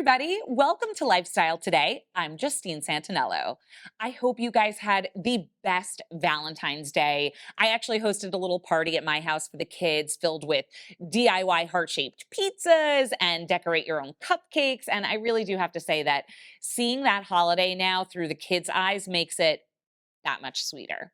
everybody. Welcome to Lifestyle Today. I'm Justine Santinello. I hope you guys had the best Valentine's Day. I actually hosted a little party at my house for the kids filled with DIY heart-shaped pizzas and decorate your own cupcakes. And I really do have to say that seeing that holiday now through the kids' eyes makes it that much sweeter.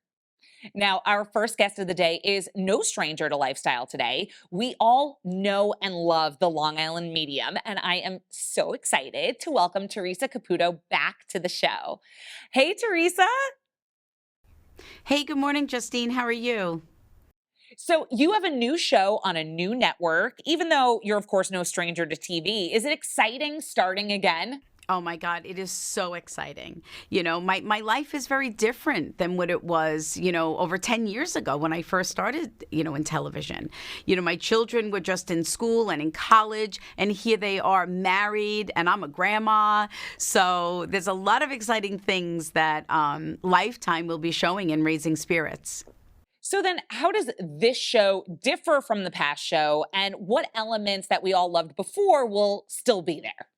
Now, our first guest of the day is no stranger to Lifestyle Today. We all know and love the Long Island medium, and I am so excited to welcome Teresa Caputo back to the show. Hey, Teresa. Hey, good morning, Justine. How are you? So, you have a new show on a new network, even though you're, of course, no stranger to TV. Is it exciting starting again? Oh my God, it is so exciting. My life is very different than what it was, over 10 years ago when I first started, in television. My children were just in school and in college, and here they are married, and I'm a grandma. So there's a lot of exciting things that Lifetime will be showing in Raising Spirits. So then how does this show differ from the past show, and what elements that we all loved before will still be there?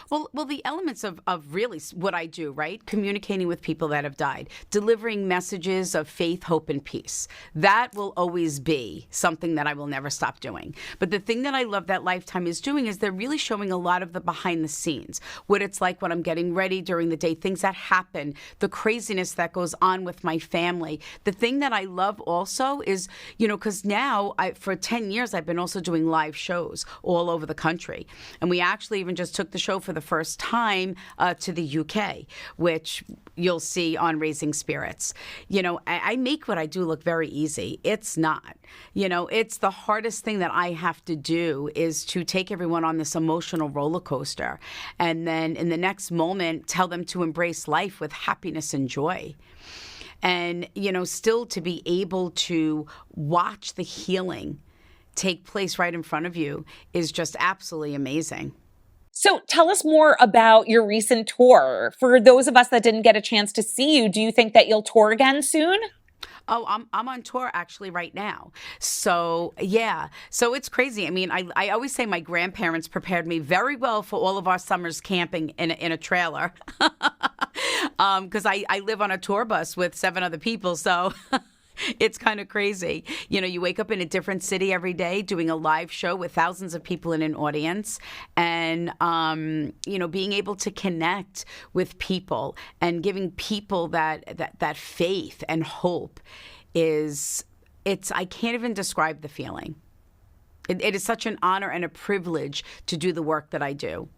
Well, the elements of really what I do, right? Communicating with people that have died, delivering messages of faith, hope, and peace. That will always be something that I will never stop doing. But the thing that I love that Lifetime is doing is they're really showing a lot of the behind the scenes, what it's like when I'm getting ready during the day, things that happen, the craziness that goes on with my family. The thing that I love also is, because now for 10 years, I've been also doing live shows all over the country. And we actually even just took the show for the first time to the UK, which you'll see on Raising Spirits. I make what I do look very easy. It's not. It's the hardest thing that I have to do is to take everyone on this emotional roller coaster and then in the next moment tell them to embrace life with happiness and joy. And, still to be able to watch the healing take place right in front of you is just absolutely amazing. So tell us more about your recent tour. For those of us that didn't get a chance to see you, do you think that you'll tour again soon? Oh, I'm on tour actually right now. So yeah, so it's crazy. I mean, I always say my grandparents prepared me very well for all of our summers camping in a trailer, because I live on a tour bus with 7 other people. So. It's kind of crazy. You wake up in a different city every day doing a live show with thousands of people in an audience and, being able to connect with people and giving people that faith and hope I can't even describe the feeling. It is such an honor and a privilege to do the work that I do.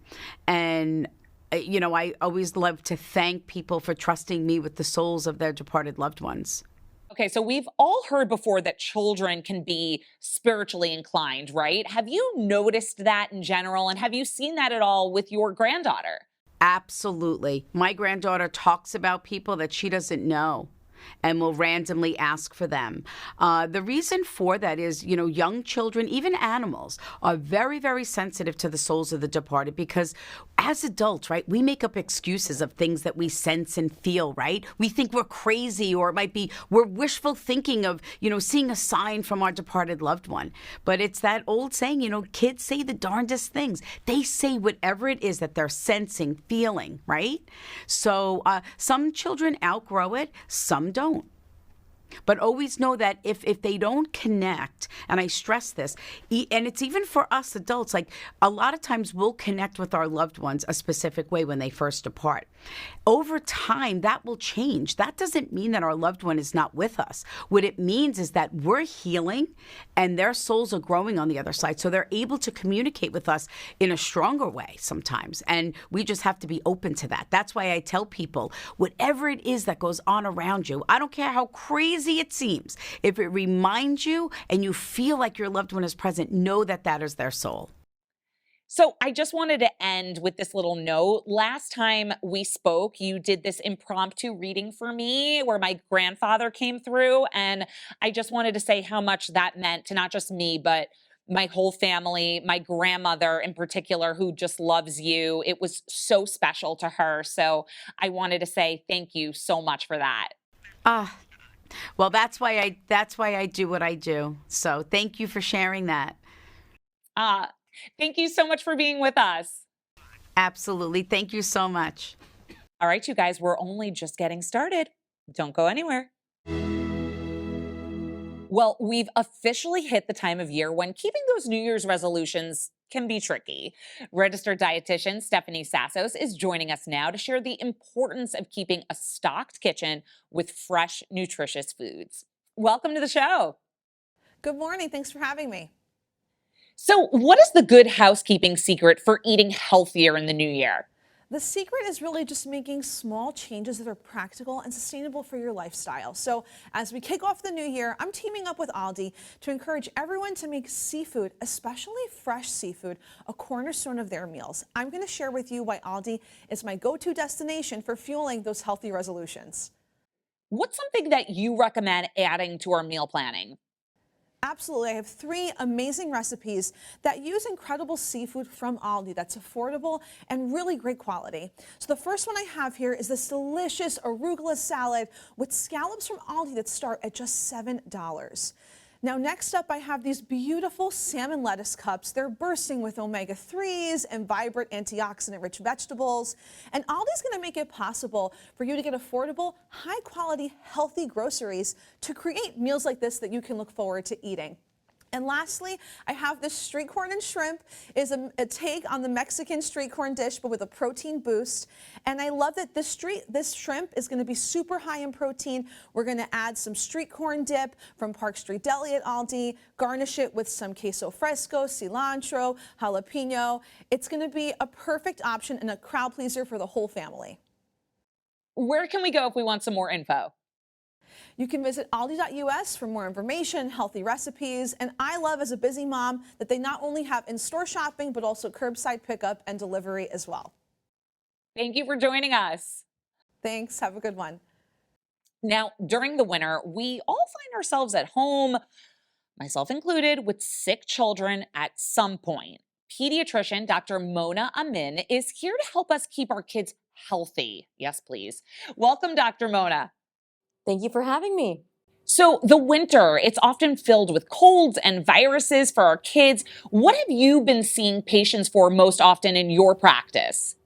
And I always love to thank people for trusting me with the souls of their departed loved ones. Okay, so we've all heard before that children can be spiritually inclined, right? Have you noticed that in general? And have you seen that at all with your granddaughter? Absolutely. My granddaughter talks about people that she doesn't know and will randomly ask for them. The reason for that is, young children, even animals, are very, very sensitive to the souls of the departed because as adults, right, we make up excuses of things that we sense and feel, right? We think we're crazy or it might be we're wishful thinking of, seeing a sign from our departed loved one. But it's that old saying, kids say the darndest things. They say whatever it is that they're sensing, feeling, right? So some children outgrow it, some don't. But always know that if they don't connect, and I stress this, and it's even for us adults, like a lot of times we'll connect with our loved ones a specific way when they first depart. Over time, that will change. That doesn't mean that our loved one is not with us. What it means is that we're healing and their souls are growing on the other side. So they're able to communicate with us in a stronger way sometimes. And we just have to be open to that. That's why I tell people, whatever it is that goes on around you, I don't care how crazy it seems, if it reminds you and you feel like your loved one is present, know that that is their soul. So I just wanted to end with this little note. Last time we spoke, you did this impromptu reading for me where my grandfather came through. And I just wanted to say how much that meant to not just me, but my whole family, my grandmother in particular, who just loves you. It was so special to her. So I wanted to say thank you so much for that. Ah, well, that's why I do what I do. So thank you for sharing that. Uh, Thank you so much for being with us. Absolutely. Thank you so much. All right, you guys, we're only just getting started. Don't go anywhere. Well, we've officially hit the time of year when keeping those New Year's resolutions can be tricky. Registered dietitian Stephanie Sassos is joining us now to share the importance of keeping a stocked kitchen with fresh, nutritious foods. Welcome to the show. Good morning. Thanks for having me. So, what is the good housekeeping secret for eating healthier in the new year? The secret is really just making small changes that are practical and sustainable for your lifestyle. So as we kick off the new year, I'm teaming up with Aldi to encourage everyone to make seafood, especially fresh seafood, a cornerstone of their meals. I'm going to share with you why Aldi is my go-to destination for fueling those healthy resolutions. What's something that you recommend adding to our meal planning? Absolutely. I have 3 amazing recipes that use incredible seafood from Aldi that's affordable and really great quality. So the first one I have here is this delicious arugula salad with scallops from Aldi that start at just $7. Now, next up, I have these beautiful salmon lettuce cups. They're bursting with omega-3s and vibrant antioxidant-rich vegetables. And Aldi's going to make it possible for you to get affordable, high-quality, healthy groceries to create meals like this that you can look forward to eating. And lastly, I have this street corn and shrimp. Is a take on the Mexican street corn dish, but with a protein boost. And I love that this shrimp is going to be super high in protein. We're going to add some street corn dip from Park Street Deli at Aldi, garnish it with some queso fresco, cilantro, jalapeno. It's going to be a perfect option and a crowd pleaser for the whole family. Where can we go if we want some more info? You can visit aldi.us for more information, healthy recipes, and I love as a busy mom that they not only have in-store shopping, but also curbside pickup and delivery as well. Thank you for joining us. Thanks. Have a good one. Now, during the winter, we all find ourselves at home, myself included, with sick children at some point. Pediatrician Dr. Mona Amin is here to help us keep our kids healthy. Yes, please. Welcome, Dr. Mona. Thank you for having me. So the winter, it's often filled with colds and viruses for our kids. What have you been seeing patients for most often in your practice?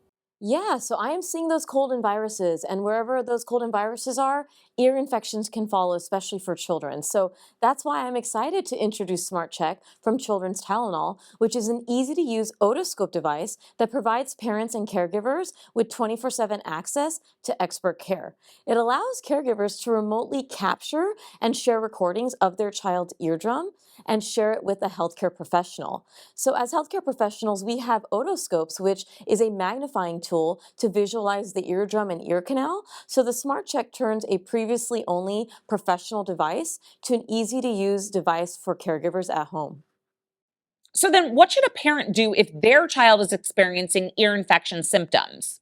Yeah, so I am seeing those cold and viruses, and wherever those cold and viruses are, ear infections can follow, especially for children. So that's why I'm excited to introduce Smart Check from Children's Tylenol, which is an easy-to-use otoscope device that provides parents and caregivers with 24/7 access to expert care. It allows caregivers to remotely capture and share recordings of their child's eardrum and share it with a healthcare professional. So as healthcare professionals, we have otoscopes, which is a magnifying tool to visualize the eardrum and ear canal. So the Smart Check turns a previously only professional device to an easy to use device for caregivers at home. So then what should a parent do if their child is experiencing ear infection symptoms?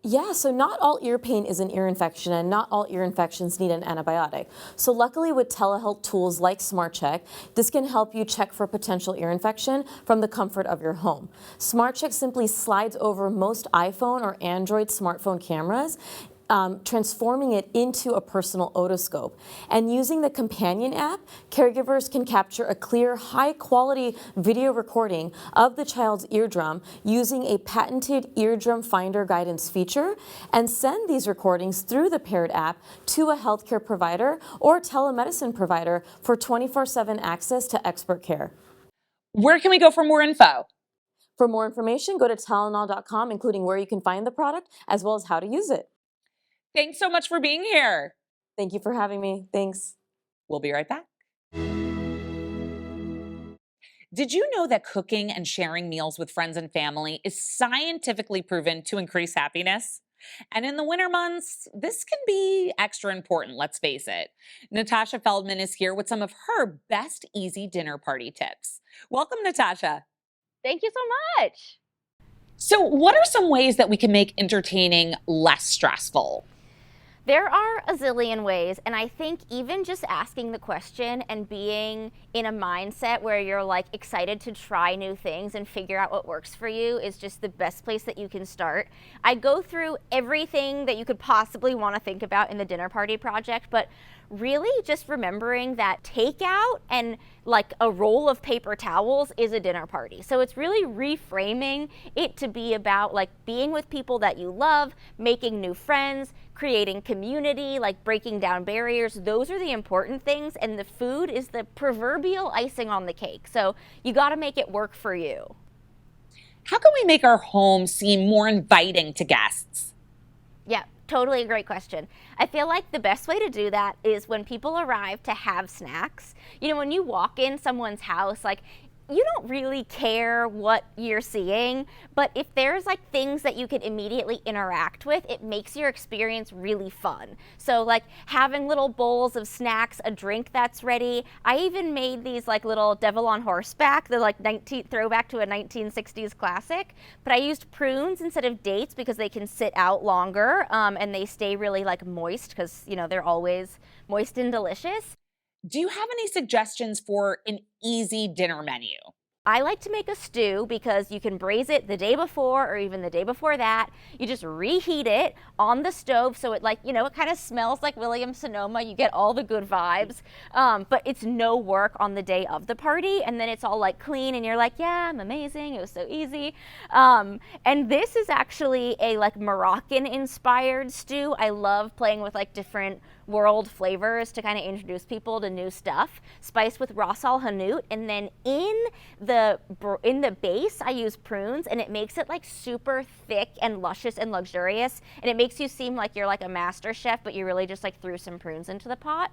Yeah, so not all ear pain is an ear infection and not all ear infections need an antibiotic. So luckily with telehealth tools like SmartCheck, this can help you check for potential ear infection from the comfort of your home. SmartCheck simply slides over most iPhone or Android smartphone cameras, transforming it into a personal otoscope. And using the companion app, caregivers can capture a clear, high-quality video recording of the child's eardrum using a patented eardrum finder guidance feature and send these recordings through the paired app to a healthcare provider or telemedicine provider for 24/7 access to expert care. Where can we go for more info? For more information, go to Tylenol.com, including where you can find the product as well as how to use it. Thanks so much for being here. Thank you for having me. Thanks. We'll be right back. Did you know that cooking and sharing meals with friends and family is scientifically proven to increase happiness? And in the winter months, this can be extra important, let's face it. Natasha Feldman is here with some of her best easy dinner party tips. Welcome, Natasha. Thank you so much. So, what are some ways that we can make entertaining less stressful? There are a zillion ways, and I think even just asking the question and being in a mindset where you're like excited to try new things and figure out what works for you is just the best place that you can start. I go through everything that you could possibly want to think about in the dinner party project, but really just remembering that takeout and like a roll of paper towels is a dinner party. So it's really reframing it to be about like being with people that you love, making new friends, creating community, like breaking down barriers. Those are the important things, and the food is the proverbial icing on the cake. So you got to make it work for you. How can we make our home seem more inviting to guests? Yeah, totally a great question. I feel like the best way to do that is when people arrive to have snacks. You know, when you walk in someone's house, like, you don't really care what you're seeing, but if there's like things that you can immediately interact with, it makes your experience really fun. So like having little bowls of snacks, a drink that's ready. I even made these like little devil on horseback, the like throwback to a 1960s classic, but I used prunes instead of dates because they can sit out longer and they stay really like moist because, you know, they're always moist and delicious. Do you have any suggestions for an easy dinner menu? I like to make a stew because you can braise it the day before or even the day before that. You just reheat it on the stove so it like, you know, it kind of smells like Williams Sonoma. You get all the good vibes, but it's no work on the day of the party. And then it's all like clean and you're like, yeah, I'm amazing. It was so easy. And this is actually a like Moroccan inspired stew. I love playing with like different world flavors to kind of introduce people to new stuff, spiced with Ras Al Hanout, and then in the base I use prunes, and it makes it like super thick and luscious and luxurious, and it makes you seem like you're like a master chef, but you really just like threw some prunes into the pot.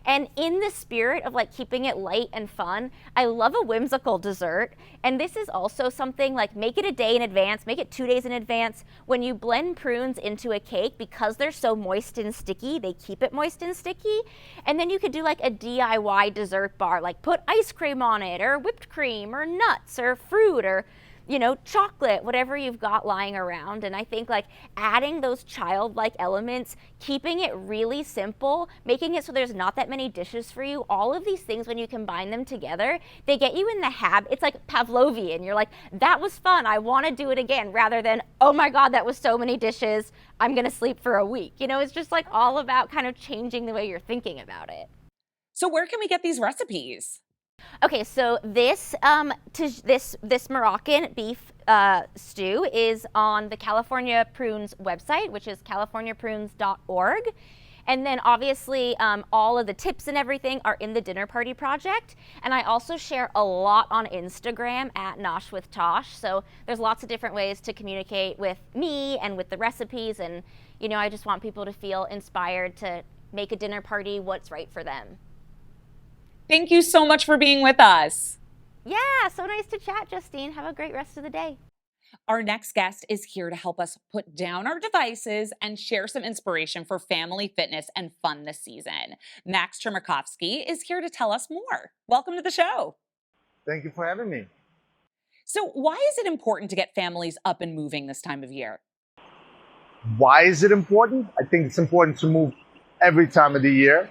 And in the spirit of like keeping it light and fun, I love a whimsical dessert. And this is also something like make it a day in advance, make it 2 days in advance. When you blend prunes into a cake, because they're so moist and sticky, they keep it moist and sticky. And then you could do like a DIY dessert bar, like put ice cream on it or whipped cream or nuts or fruit or, you know, chocolate, whatever you've got lying around. And I think like adding those childlike elements, keeping it really simple, making it so there's not that many dishes for you, all of these things, when you combine them together, they get you in the habit. It's like Pavlovian. You're like, that was fun, I want to do it again, rather than, oh my God, that was so many dishes, I'm going to sleep for a week. You know, it's just like all about kind of changing the way you're thinking about it. So where can we get these recipes? Okay, so this Moroccan beef stew is on the California Prunes website, which is californiaprunes.org. And then obviously all of the tips and everything are in the Dinner Party Project. And I also share a lot on Instagram at Nosh with Tosh. So there's lots of different ways to communicate with me and with the recipes. And, you know, I just want people to feel inspired to make a dinner party what's right for them. Thank you so much for being with us. Yeah, so nice to chat, Justine. Have a great rest of the day. Our next guest is here to help us put down our devices and share some inspiration for family fitness and fun this season. Max Chermakovsky is here to tell us more. Welcome to the show. Thank you for having me. So why is it important to get families up and moving this time of year? Why is it important? I think it's important to move every time of the year.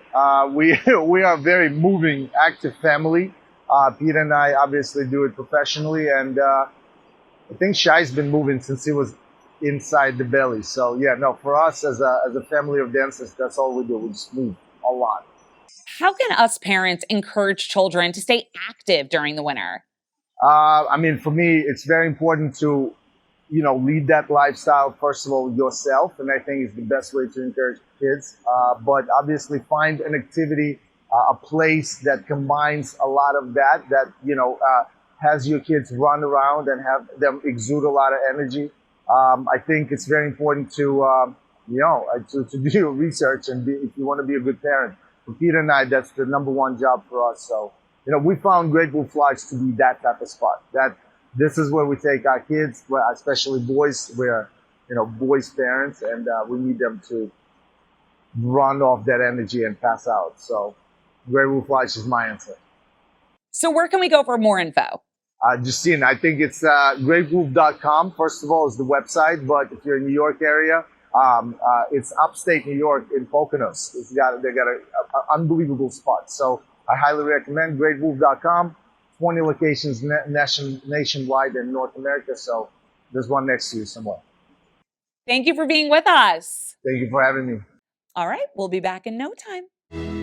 We are a very moving, active family. Peter and I obviously do it professionally, and I think Shai's been moving since he was inside the belly. So yeah, no, for us as a family of dancers, that's all we do. We just move a lot. How can us parents encourage children to stay active during the winter? I mean, for me, it's very important to, you know, lead that lifestyle, first of all, yourself. And I think it's the best way to encourage kids. But obviously find an activity, a place that combines a lot of that, you know, has your kids run around and have them exude a lot of energy. I think it's very important to, you know, to do your research and if you want to be a good parent. For Peter and I, that's the number one job for us. So, you know, we found Great Wolf Lodge to be that type of spot. This is where we take our kids, especially boys. We're, you know, boys' parents, and we need them to run off that energy and pass out. So Great Wolf Lodge is my answer. So where can we go for more info? Justine, I think it's greatwolf.com. First of all, is the website, but if you're in the New York area, it's upstate New York in Poconos. They got an unbelievable spot. So I highly recommend greatwolf.com. 20 locations nationwide in North America, so there's one next to you somewhere. Thank you for being with us. Thank you for having me. All right, we'll be back in no time.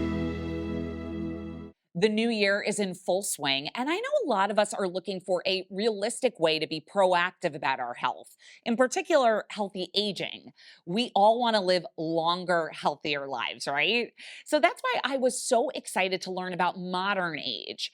The new year is in full swing, and I know a lot of us are looking for a realistic way to be proactive about our health, in particular, healthy aging. We all want to live longer, healthier lives, right? So that's why I was so excited to learn about Modern Age.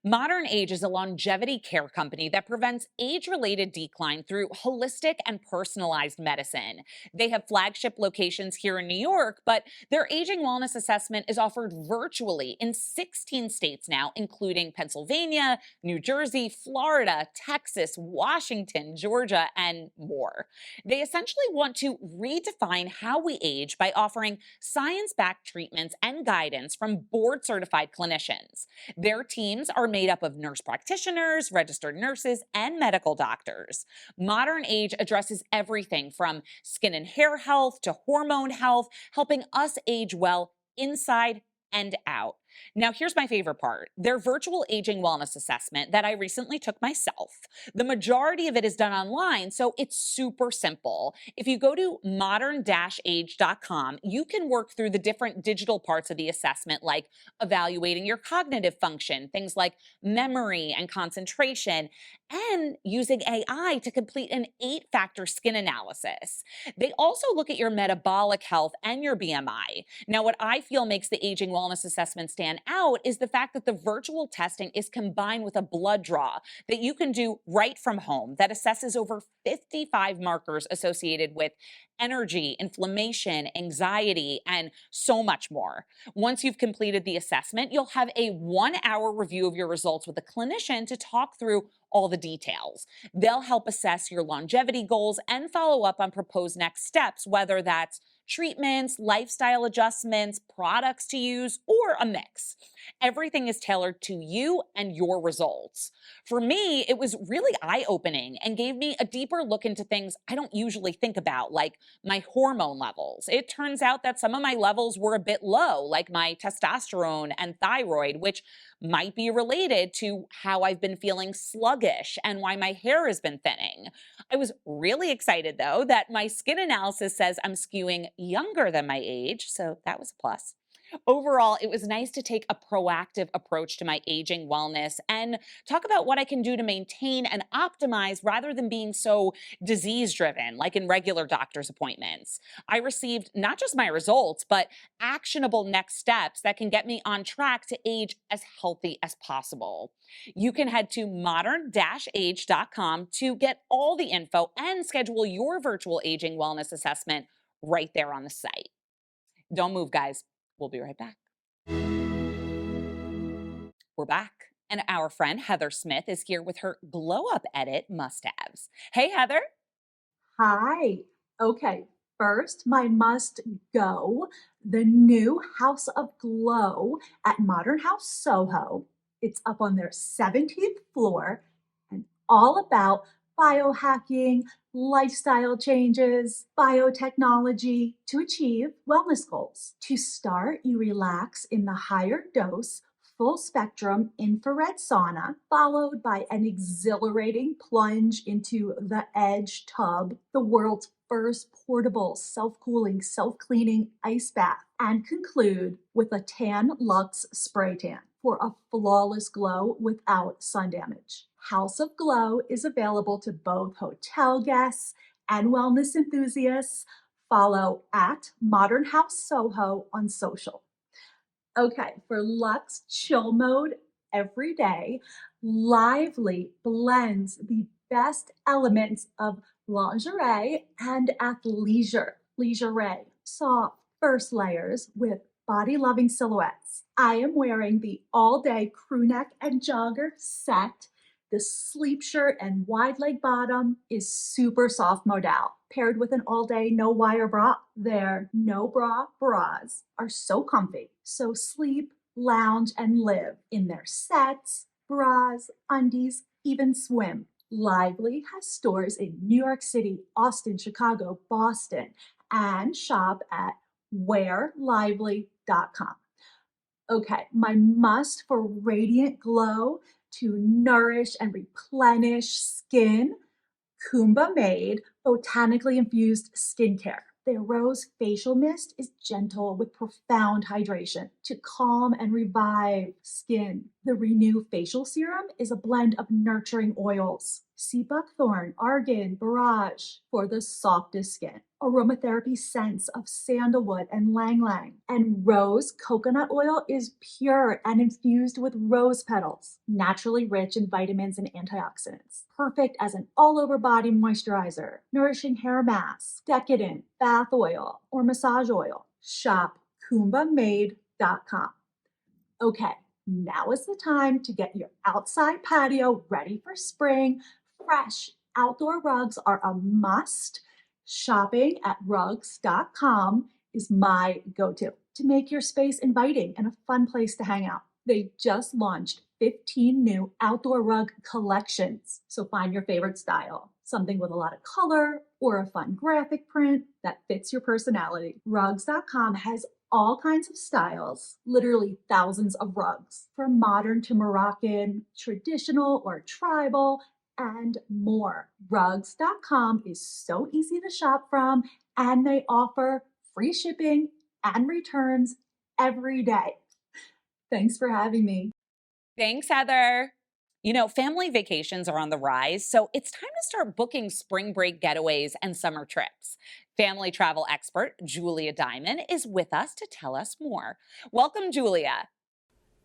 Modern Age is a longevity care company that prevents age related decline through holistic and personalized medicine. They have flagship locations here in New York, but their aging wellness assessment is offered virtually in 16 states now, including Pennsylvania, New Jersey, Florida, Texas, Washington, Georgia, and more. They essentially want to redefine how we age by offering science backed treatments and guidance from board certified clinicians. Their teams are made up of nurse practitioners, registered nurses, and medical doctors. Modern Age addresses everything from skin and hair health to hormone health, helping us age well inside and out. Now, here's my favorite part their virtual aging wellness assessment that I recently took myself. The majority of it is done online, so it's super simple. If you go to modern-age.com, you can work through the different digital parts of the assessment, like evaluating your cognitive function, things like memory and concentration, and using AI to complete an 8-factor skin analysis. They also look at your metabolic health and your BMI. Now, what I feel makes the aging wellness assessment stand out is the fact that the virtual testing is combined with a blood draw that you can do right from home that assesses over 55 markers associated with energy, inflammation, anxiety, and so much more. Once you've completed the assessment, you'll have a 1 hour review of your results with a clinician to talk through all the details. They'll help assess your longevity goals and follow up on proposed next steps, whether that's treatments, lifestyle adjustments, products to use, or a mix. Everything is tailored to you and your results. For me, it was really eye opening and gave me a deeper look into things I don't usually think about, like my hormone levels. It turns out that some of my levels were a bit low, like my testosterone and thyroid, which might be related to how I've been feeling sluggish and why my hair has been thinning. I was really excited, though, that my skin analysis says I'm skewing younger than my age, so that was a plus. Overall, it was nice to take a proactive approach to my aging wellness and talk about what I can do to maintain and optimize rather than being so disease driven, like in regular doctor's appointments. I received not just my results, but actionable next steps that can get me on track to age as healthy as possible. You can head to modern-age.com to get all the info and schedule your virtual aging wellness assessment right there on the site. Don't move, guys. We'll be right back. We're back. And our friend Heather Smith is here with her glow up edit must haves. Hey, Heather. Hi. Okay, first, my must go the new House of Glow at Modern House Soho. It's up on their 17th floor and all about biohacking, lifestyle changes, biotechnology to achieve wellness goals. To start, you relax in the higher dose full spectrum infrared sauna, followed by an exhilarating plunge into the Edge tub, the world's first portable self-cooling, self-cleaning ice bath, and conclude with a Tan Luxe spray tan for a flawless glow without sun damage. House of Glow is available to both hotel guests and wellness enthusiasts. Follow at Modern House Soho on social. Okay, for Luxe Chill Mode every day, Lively blends the best elements of lingerie and athleisure. Lingerie, soft first layers with body-loving silhouettes. I am wearing the all-day crew neck and jogger set. The sleep shirt and wide leg bottom is super soft modal, paired with an all-day no-wire bra. Their no-bra bras are so comfy, so sleep, lounge, and live in their sets, bras, undies, even swim. Lively has stores in New York City, Austin, Chicago, Boston, and shop at wearlively.com. Okay, my must for radiant glow to nourish and replenish skin, Kumba Made botanically infused skincare. Their rose facial mist is gentle with profound hydration to calm and revive skin. The Renew facial serum is a blend of nurturing oils, sea buckthorn, argan, borage for the softest skin. Aromatherapy scents of sandalwood and lang lang. And rose coconut oil is pure and infused with rose petals, naturally rich in vitamins and antioxidants. Perfect as an all-over body moisturizer, nourishing hair mask, decadent, bath oil, or massage oil. Shop KumbaMade.com. Okay, now is the time to get your outside patio ready for spring. Fresh outdoor rugs are a must. Shopping at rugs.com is my go-to to make your space inviting and a fun place to hang out. They just launched 15 new outdoor rug collections. So find your favorite style, something with a lot of color or a fun graphic print that fits your personality. Rugs.com has all kinds of styles, literally thousands of rugs, from modern to Moroccan, traditional or tribal, and more. Rugs.com is so easy to shop from, and they offer free shipping and returns every day. Thanks for having me. Thanks, Heather. You know, family vacations are on the rise, so it's time to start booking spring break getaways and summer trips. Family travel expert Julia Diamond is with us to tell us more. Welcome, Julia.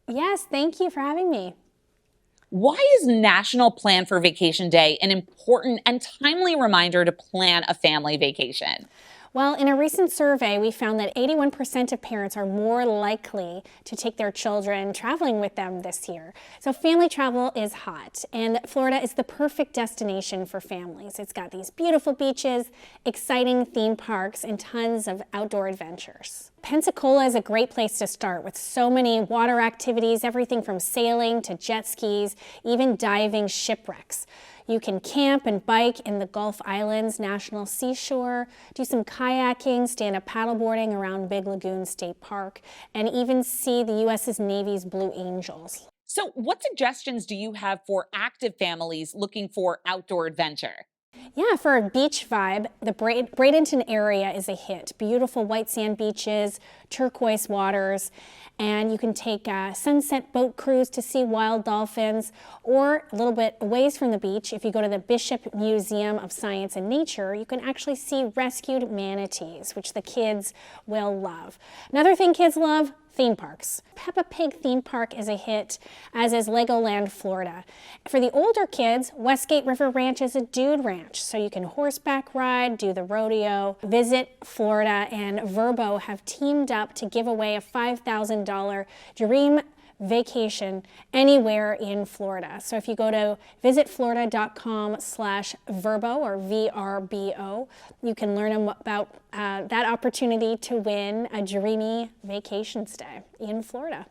Yes, thank you for having me. Why is National Plan for Vacation Day an important and timely reminder to plan a family vacation? Well, in a recent survey, we found that 81% of parents are more likely to take their children traveling with them this year. So family travel is hot, and Florida is the perfect destination for families. It's got these beautiful beaches, exciting theme parks, and tons of outdoor adventures. Pensacola is a great place to start with so many water activities, everything from sailing to jet skis, even diving shipwrecks. You can camp and bike in the Gulf Islands National Seashore, do some kayaking, stand-up paddleboarding around Big Lagoon State Park, and even see the U.S. Navy's Blue Angels. So what suggestions do you have for active families looking for outdoor adventure? Yeah, for a beach vibe, the Bradenton area is a hit. Beautiful white sand beaches, turquoise waters, and you can take a sunset boat cruise to see wild dolphins, or a little bit away from the beach, if you go to the Bishop Museum of Science and Nature, you can actually see rescued manatees, which the kids will love. Another thing kids love, theme parks. Peppa Pig theme park is a hit, as is Legoland Florida. For the older kids, Westgate River Ranch is a dude ranch, so you can horseback ride, do the rodeo. Visit Florida and Verbo have teamed up to give away a $5,000 dream vacation anywhere in Florida. So if you go to visitflorida.com/Verbo or VRBO, you can learn about that opportunity to win a dreamy vacation stay in Florida.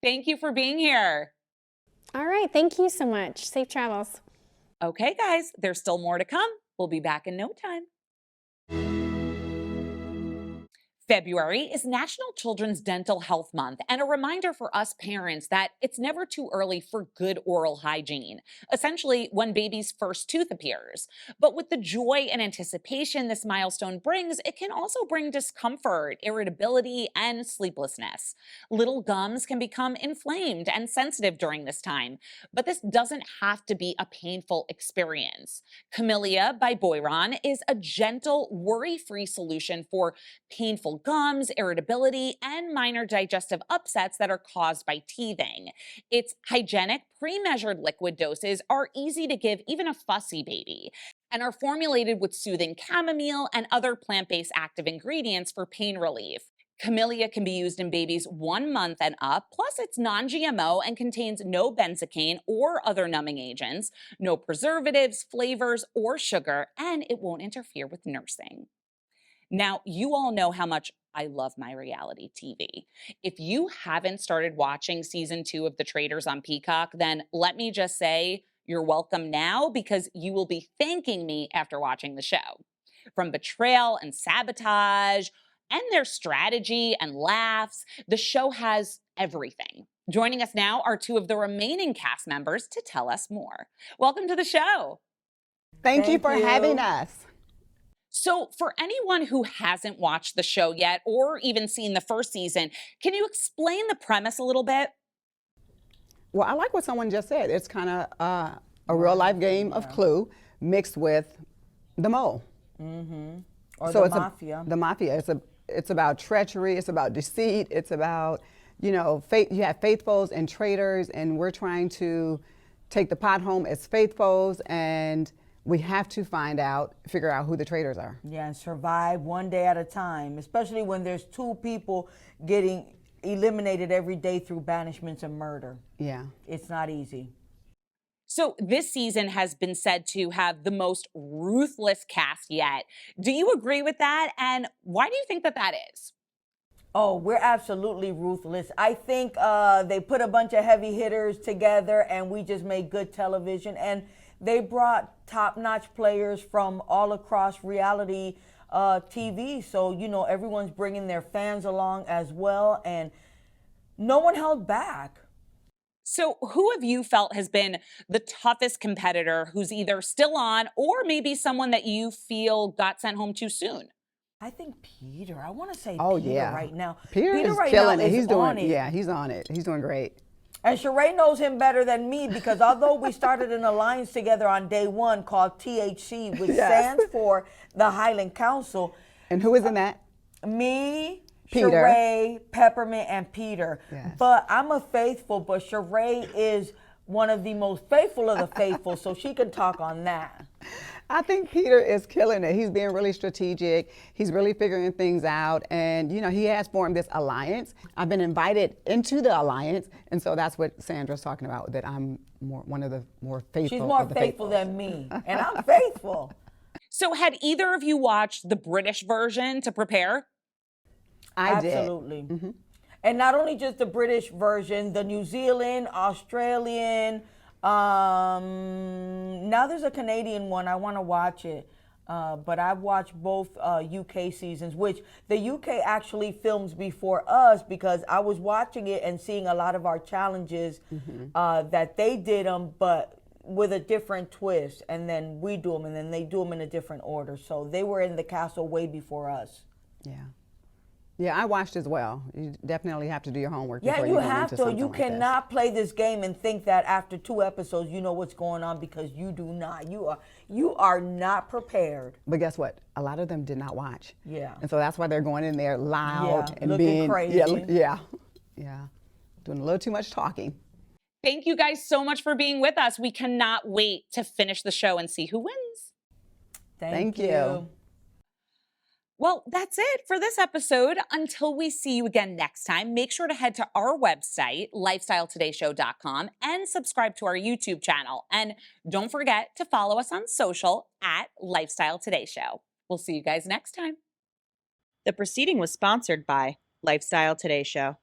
Thank you for being here. All right, thank you so much. Safe travels. Okay, guys, there's still more to come. We'll be back in no time. February is National Children's Dental Health Month and a reminder for us parents that it's never too early for good oral hygiene, essentially when baby's first tooth appears. But with the joy and anticipation this milestone brings, it can also bring discomfort, irritability, and sleeplessness. Little gums can become inflamed and sensitive during this time, but this doesn't have to be a painful experience. Camellia by Boiron is a gentle, worry-free solution for painful gums, irritability, and minor digestive upsets that are caused by teething. Its hygienic, pre-measured liquid doses are easy to give even a fussy baby and are formulated with soothing chamomile and other plant-based active ingredients for pain relief. Camellia can be used in babies 1 month and up, plus it's non-GMO and contains no benzocaine or other numbing agents, no preservatives, flavors, or sugar, and it won't interfere with nursing. Now, you all know how much I love my reality TV. If you haven't started watching season 2 of The Traitors on Peacock, then let me just say you're welcome now, because you will be thanking me after watching the show. From betrayal and sabotage and their strategy and laughs, the show has everything. Joining us now are 2 of the remaining cast members to tell us more. Welcome to the show. Thank you for having us. So, for anyone who hasn't watched the show yet or even seen the first season, can you explain the premise a little bit? Well, I like what someone just said. It's kind of a real life game of Clue mixed with the mole. Or So the it's mafia. The mafia. It's about treachery. It's about deceit. It's about, you know, you have faithfuls and traitors, and we're trying to take the pot home as faithfuls, and we have to figure out who the traitors are. Yeah, and survive one day at a time, especially when there's two people getting eliminated every day through banishments and murder. Yeah. It's not easy. So, this season has been said to have the most ruthless cast yet. Do you agree with that? And why do you think that that is? Oh, we're absolutely ruthless. I think they put a bunch of heavy hitters together and we just made good television. And they brought top-notch players from all across reality TV. So, you know, everyone's bringing their fans along as well. And no one held back. So, who have you felt has been the toughest competitor who's either still on or maybe someone that you feel got sent home too soon? I think Peter. I want to say Oh, Peter yeah. right now. Peter is right killing now it. is He's doing on it. Yeah, he's on it. He's doing great. And Sheree knows him better than me because although we started an alliance together on day one called THC, which stands for the Highland Council. And who is in that? Me, Peter. Sheree, Peppermint, and Peter. Yes. But I'm a faithful, but Sheree is one of the most faithful of the faithful, so she can talk on that. I think Peter is killing it. He's being really strategic. He's really figuring things out. And, you know, he has formed this alliance. I've been invited into the alliance. And so that's what Sandra's talking about, that I'm one of the more faithful. She's more of the faithful than me, and I'm faithful. So, had either of you watched the British version to prepare? I did. Absolutely. And not only just the British version, the New Zealand, Australian, now there's a Canadian one. I want to watch it. But I've watched both UK seasons, which the UK actually films before us because I was watching it and seeing a lot of our challenges that they did them, but with a different twist. And then we do them, and then they do them in a different order. So they were in the castle way before us. Yeah. Yeah, I watched as well. You definitely have to do your homework Yeah, before you go have into to. something You like this. cannot play this game and think that after 2 episodes you know what's going on, because you do not. You are not prepared. But guess what? A lot of them did not watch. Yeah. And so that's why they're going in there loud Yeah, and looking being crazy. Yeah. Doing a little too much talking. Thank you guys so much for being with us. We cannot wait to finish the show and see who wins. Thank you. you. Well, that's it for this episode. Until we see you again next time, make sure to head to our website, lifestyletodayShow.com, and subscribe to our YouTube channel. And don't forget to follow us on social at Lifestyle Today Show. We'll see you guys next time. The proceeding was sponsored by Lifestyle Today Show.